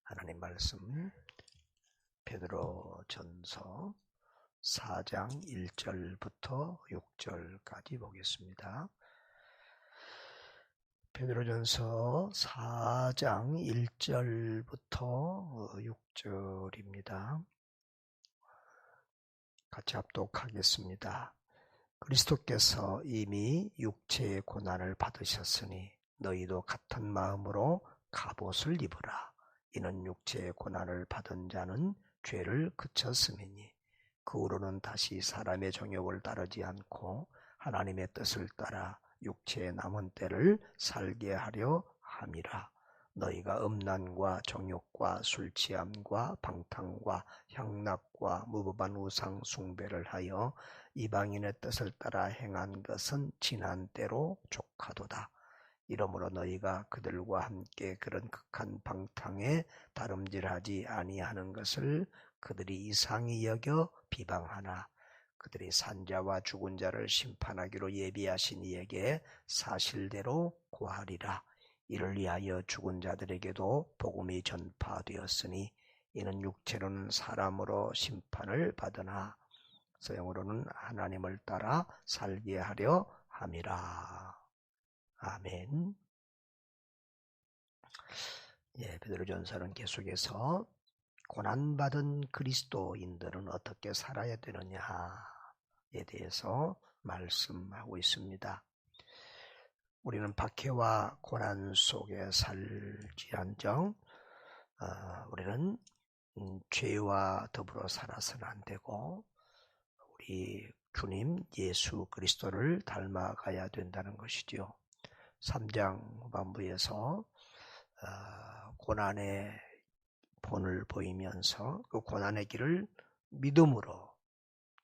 하나님 말씀 베드로전서 4장 1절부터 6절까지 보겠습니다. 베드로전서 4장 1절부터 6절입니다. 같이 합독하겠습니다. 그리스도께서 이미 육체의 고난을 받으셨으니 너희도 같은 마음으로 갑옷을 입으라. 이는 육체의 고난을 받은 자는 죄를 그쳤음이니 그 후로는 다시 사람의 정욕을 따르지 않고 하나님의 뜻을 따라 육체의 남은 때를 살게 하려 함이라. 너희가 음란과 정욕과 술취함과 방탕과 향락과 무법한 우상 숭배를 하여 이방인의 뜻을 따라 행한 것은 지난 때로 족하도다. 이러므로 너희가 그들과 함께 그런 극한 방탕에 다름질하지 아니하는 것을 그들이 이상히 여겨 비방하나 그들이 산자와 죽은 자를 심판하기로 예비하신 이에게 사실대로 고하리라. 이를 위하여 죽은 자들에게도 복음이 전파되었으니 이는 육체로는 사람으로 심판을 받으나 영으로는 하나님을 따라 살게 하려 함이라. 아멘. 베드로전서는 계속해서 고난받은 그리스도인들은 어떻게 살아야 되느냐에 대해서 말씀하고 있습니다. 우리는 박해와 고난 속에 살지언정 우리는 죄와 더불어 살아서는 안 되고 우리 주님 예수 그리스도를 닮아가야 된다는 것이지요. 3장 후반부에서 고난의 본을 보이면서 그 고난의 길을 믿음으로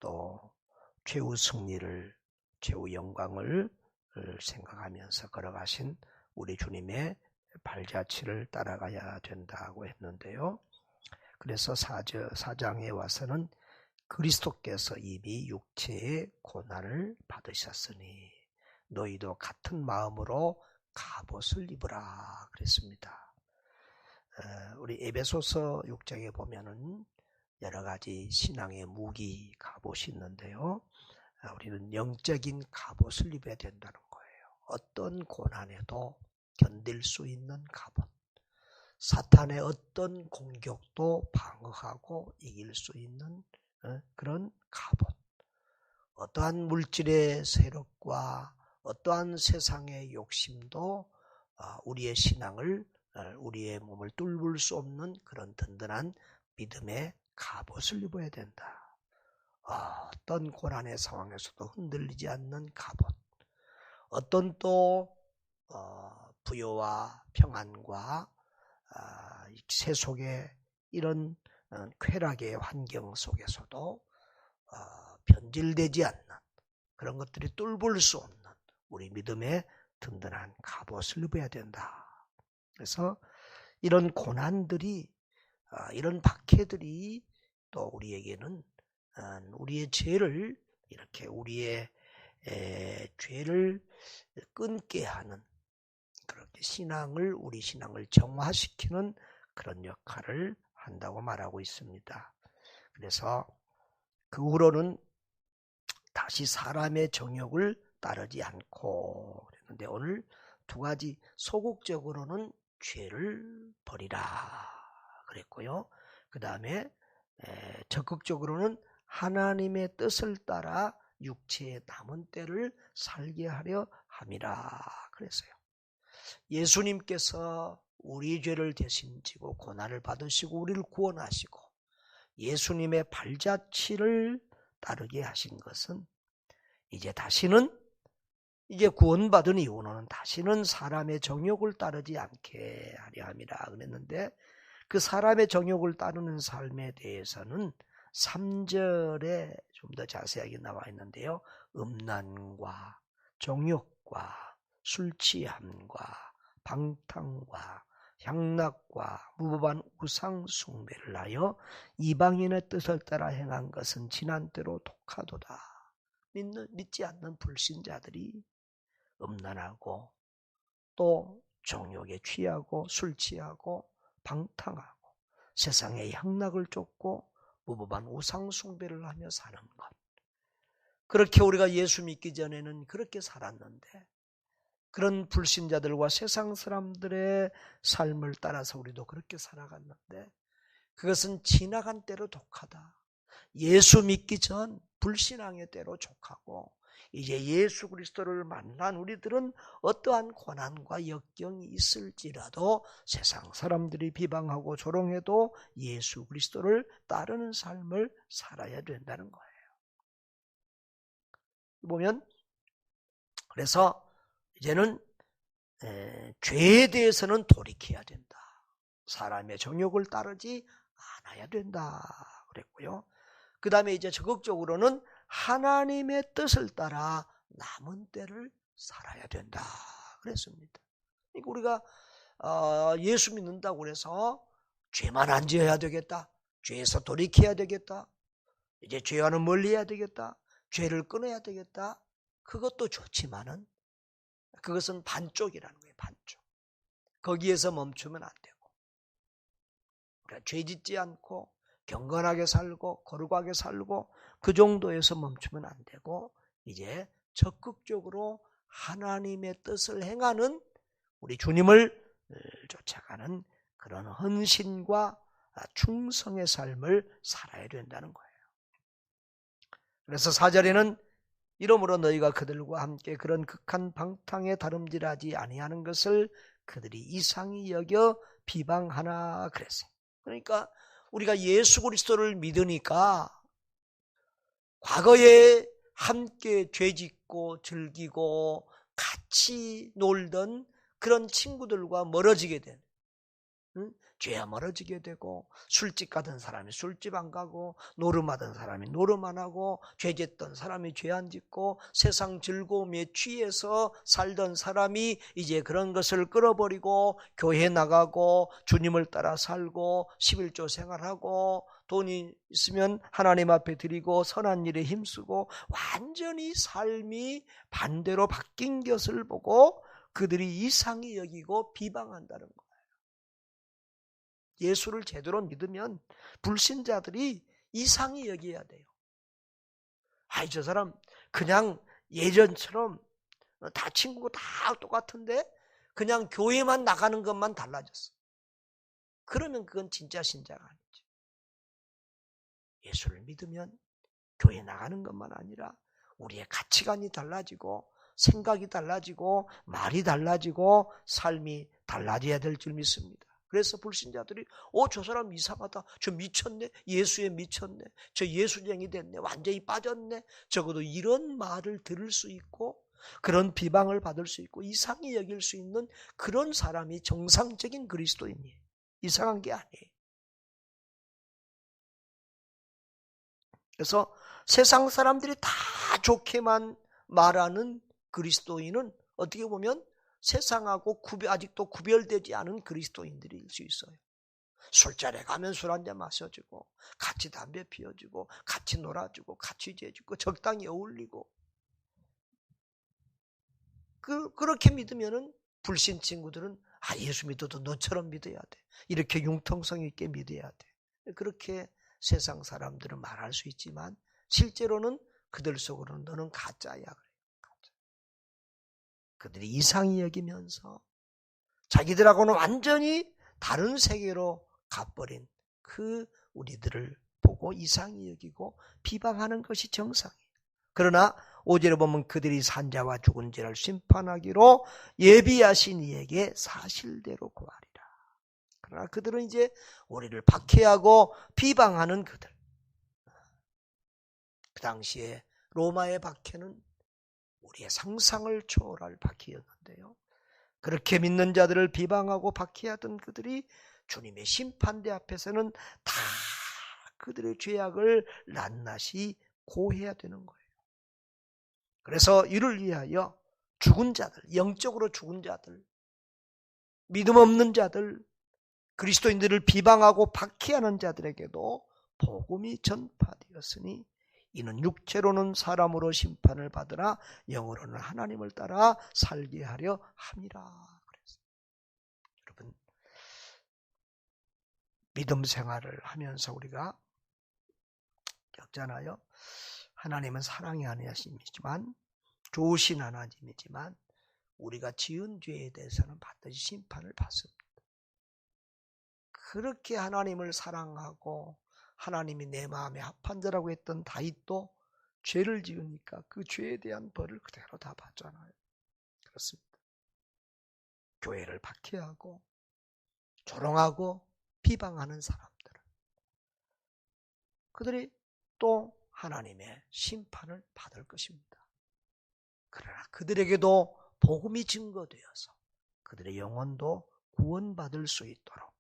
또 최후 승리를, 최후 영광을 생각하면서 걸어가신 우리 주님의 발자취를 따라가야 된다고 했는데요. 그래서 4장에 와서는 그리스도께서 이미 육체의 고난을 받으셨으니 너희도 같은 마음으로 갑옷을 입으라 그랬습니다. 우리 에베소서 6장에 보면은 여러 가지 신앙의 무기, 갑옷이 있는데요. 우리는 영적인 갑옷을 입어야 된다는 거예요. 어떤 고난에도 견딜 수 있는 갑옷. 사탄의 어떤 공격도 방어하고 이길 수 있는 그런 갑옷. 어떠한 물질의 세력과 어떠한 세상의 욕심도 우리의 신앙을, 우리의 몸을 뚫을 수 없는 그런 든든한 믿음의 갑옷을 입어야 된다. 어떤 고난의 상황에서도 흔들리지 않는 갑옷. 어떤 또 부요와 평안과 세속의 이런 쾌락의 환경 속에서도 변질되지 않는 그런 것들이 뚫을 수 없는 우리 믿음의 든든한 갑옷을 입어야 된다. 그래서 이런 고난들이, 이런 박해들이 또 우리에게는 우리의 죄를 이렇게 우리의 죄를 끊게 하는 그렇게 우리 신앙을 정화시키는 그런 역할을 한다고 말하고 있습니다. 그래서 그 후로는 다시 사람의 정욕을 따르지 않고 그랬는데 오늘 두 가지 소극적으로는 죄를 버리라 그랬고요. 그 다음에 적극적으로는 하나님의 뜻을 따라 육체의 남은 때를 살게 하려 함이라 그랬어요. 예수님께서 우리 죄를 대신 지고 고난을 받으시고 우리를 구원하시고 예수님의 발자취를 따르게 하신 것은 이제 구원받은 이후로는 다시는 사람의 정욕을 따르지 않게 하려 함이라 그랬는데 그 사람의 정욕을 따르는 삶에 대해서는 3절에 좀 더 자세하게 나와 있는데요. 음란과 정욕과 술취함과 방탕과 향락과 무법한 우상 숭배를 하여 이방인의 뜻을 따라 행한 것은 지난 때로 독하도다. 믿지 않는 불신자들이 음란하고 또 정욕에 취하고 술 취하고 방탕하고 세상의 향락을 쫓고 무법한 우상 숭배를 하며 사는 것. 그렇게 우리가 예수 믿기 전에는 그렇게 살았는데 그런 불신자들과 세상 사람들의 삶을 따라서 우리도 그렇게 살아갔는데 그것은 지나간 때로 독하다. 예수 믿기 전 불신앙의 때로 족하고 이제 예수 그리스도를 만난 우리들은 어떠한 고난과 역경이 있을지라도 세상 사람들이 비방하고 조롱해도 예수 그리스도를 따르는 삶을 살아야 된다는 거예요. 보면 그래서 이제는 죄에 대해서는 돌이켜야 된다. 사람의 정욕을 따르지 않아야 된다 그랬고요. 그 다음에 이제 적극적으로는 하나님의 뜻을 따라 남은 때를 살아야 된다 그랬습니다. 그러니까 우리가 예수 믿는다고 해서 죄만 안 지어야 되겠다, 죄에서 돌이켜야 되겠다, 이제 죄와는 멀리해야 되겠다, 죄를 끊어야 되겠다, 그것도 좋지만은 그것은 반쪽이라는 거예요. 반쪽. 거기에서 멈추면 안 되고 그러니까 죄 짓지 않고 경건하게 살고 거룩하게 살고 그 정도에서 멈추면 안 되고 이제 적극적으로 하나님의 뜻을 행하는 우리 주님을 쫓아가는 그런 헌신과 충성의 삶을 살아야 된다는 거예요. 그래서 4절에는 이러므로 너희가 그들과 함께 그런 극한 방탕에 다름질하지 아니하는 것을 그들이 이상히 여겨 비방하나 그랬어요. 그러니까 우리가 예수 그리스도를 믿으니까 과거에 함께 죄짓고 즐기고 같이 놀던 그런 친구들과 멀어지게 되는, 죄야 멀어지게 되고 술집 가던 사람이 술집 안 가고 노름하던 사람이 노름 안 하고 죄짓던 사람이 죄 안 짓고 세상 즐거움에 취해서 살던 사람이 이제 그런 것을 끌어버리고 교회 나가고 주님을 따라 살고 11조 생활하고 돈이 있으면 하나님 앞에 드리고 선한 일에 힘쓰고 완전히 삶이 반대로 바뀐 것을 보고 그들이 이상히 여기고 비방한다는 거예요. 예수를 제대로 믿으면 불신자들이 이상히 여겨야 돼요. 아이, 저 사람 그냥 예전처럼 다 친구고 다 똑같은데 그냥 교회만 나가는 것만 달라졌어. 그러면 그건 진짜 신자가 아니죠. 예수를 믿으면 교회 나가는 것만 아니라 우리의 가치관이 달라지고 생각이 달라지고 말이 달라지고 삶이 달라져야 될 줄 믿습니다. 그래서 불신자들이 저 사람 이상하다, 저 미쳤네, 예수에 미쳤네, 저 예수쟁이 됐네, 완전히 빠졌네, 적어도 이런 말을 들을 수 있고 그런 비방을 받을 수 있고 이상히 여길 수 있는 그런 사람이 정상적인 그리스도인이에요. 이상한 게 아니에요. 그래서 세상 사람들이 다 좋게만 말하는 그리스도인은 어떻게 보면 세상하고 아직도 구별되지 않은 그리스도인들일 수 있어요. 술자리에 가면 술 한잔 마셔주고 같이 담배 피워주고 같이 놀아주고 같이 죄주고 적당히 어울리고 그렇게 믿으면은 불신 친구들은 예수 믿어도 너처럼 믿어야 돼. 이렇게 융통성 있게 믿어야 돼. 그렇게 세상 사람들은 말할 수 있지만 실제로는 그들 속으로는 너는 가짜야 그래요. 가짜. 그들이 이상히 여기면서 자기들하고는 완전히 다른 세계로 가버린 그 우리들을 보고 이상히 여기고 비방하는 것이 정상이에요. 그러나 5절에 보면 그들이 산자와 죽은 자를 심판하기로 예비하신 이에게 사실대로 구하리라. 그러나 그들은 이제 우리를 박해하고 비방하는 그들. 그 당시에 로마의 박해는 우리의 상상을 초월할 박해였는데요. 그렇게 믿는 자들을 비방하고 박해하던 그들이 주님의 심판대 앞에서는 다 그들의 죄악을 낱낱이 고해야 되는 거예요. 그래서 이를 위하여 죽은 자들, 영적으로 죽은 자들, 믿음 없는 자들, 그리스도인들을 비방하고 박해하는 자들에게도 복음이 전파되었으니 이는 육체로는 사람으로 심판을 받으나 영으로는 하나님을 따라 살게 하려 함이라. 그랬어요. 여러분, 믿음 생활을 하면서 우리가 겪잖아요. 하나님은 사랑의 하나님이지만, 좋으신 하나님이지만 우리가 지은 죄에 대해서는 반드시 심판을 받습니다. 그렇게 하나님을 사랑하고 하나님이 내 마음에 합한 자라고 했던 다윗도 죄를 지으니까 그 죄에 대한 벌을 그대로 다 받잖아요. 그렇습니다. 교회를 박해하고 조롱하고 비방하는 사람들은 그들이 또 하나님의 심판을 받을 것입니다. 그러나 그들에게도 복음이 증거되어서 그들의 영혼도 구원받을 수 있도록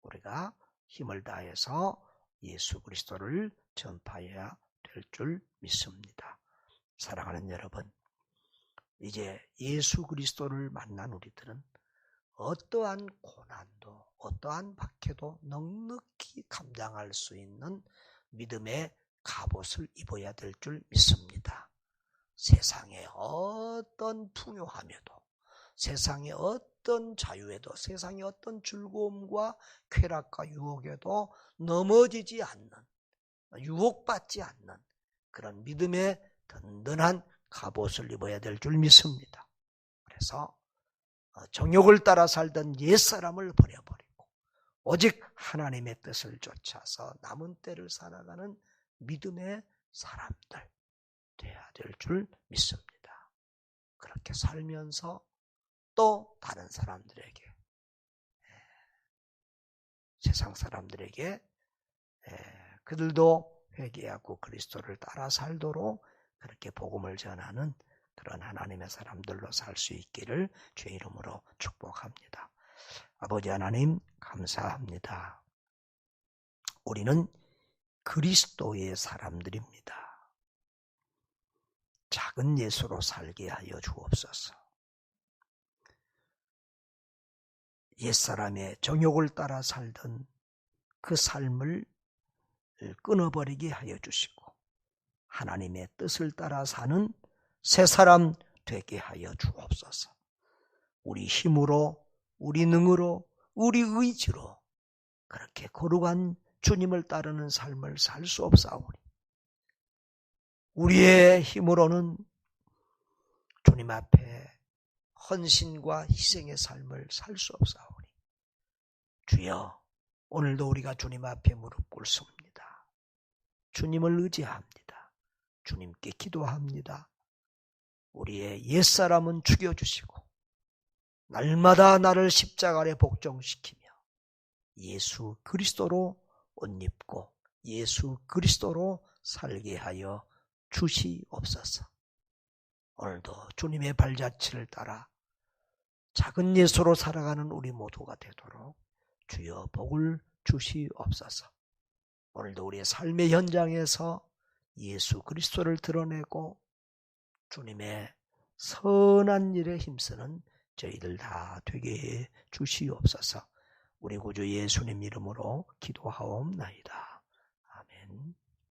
우리가 힘을 다해서 예수 그리스도를 전파해야 될 줄 믿습니다. 사랑하는 여러분, 이제 예수 그리스도를 만난 우리들은 어떠한 고난도 어떠한 박해도 넉넉히 감당할 수 있는 믿음의 갑옷을 입어야 될 줄 믿습니다. 세상의 어떤 풍요함에도, 세상의 어떤 자유에도, 세상의 어떤 즐거움과 쾌락과 유혹에도 넘어지지 않는, 유혹받지 않는 그런 믿음의 든든한 갑옷을 입어야 될 줄 믿습니다. 그래서 정욕을 따라 살던 옛사람을 버려버리고 오직 하나님의 뜻을 좇아서 남은 때를 살아가는 믿음의 사람들 돼야 될 줄 믿습니다. 그렇게 살면서 또 다른 사람들에게, 세상 사람들에게 그들도 회개하고 그리스도를 따라 살도록 그렇게 복음을 전하는 그런 하나님의 사람들로 살 수 있기를 주의 이름으로 축복합니다. 아버지 하나님 감사합니다. 우리는 그리스도의 사람들입니다. 작은 예수로 살게 하여 주옵소서. 옛사람의 정욕을 따라 살던 그 삶을 끊어버리게 하여 주시고 하나님의 뜻을 따라 사는 새 사람 되게 하여 주옵소서. 우리 힘으로, 우리 능으로, 우리 의지로 그렇게 거룩한 주님을 따르는 삶을 살 수 없사오니 우리의 힘으로는 주님 앞에 헌신과 희생의 삶을 살 수 없사오니 주여, 오늘도 우리가 주님 앞에 무릎 꿇습니다. 주님을 의지합니다. 주님께 기도합니다. 우리의 옛사람은 죽여주시고 날마다 나를 십자가 아래 복종시키며 예수 그리스도로 옷 입고 예수 그리스도로 살게 하여 주시옵소서. 오늘도 주님의 발자취를 따라 작은 예수로 살아가는 우리 모두가 되도록 주여 복을 주시옵소서. 오늘도 우리의 삶의 현장에서 예수 그리스도를 드러내고 주님의 선한 일에 힘쓰는 저희들 다 되게 해 주시옵소서. 우리 구주 예수님 이름으로 기도하옵나이다. 아멘.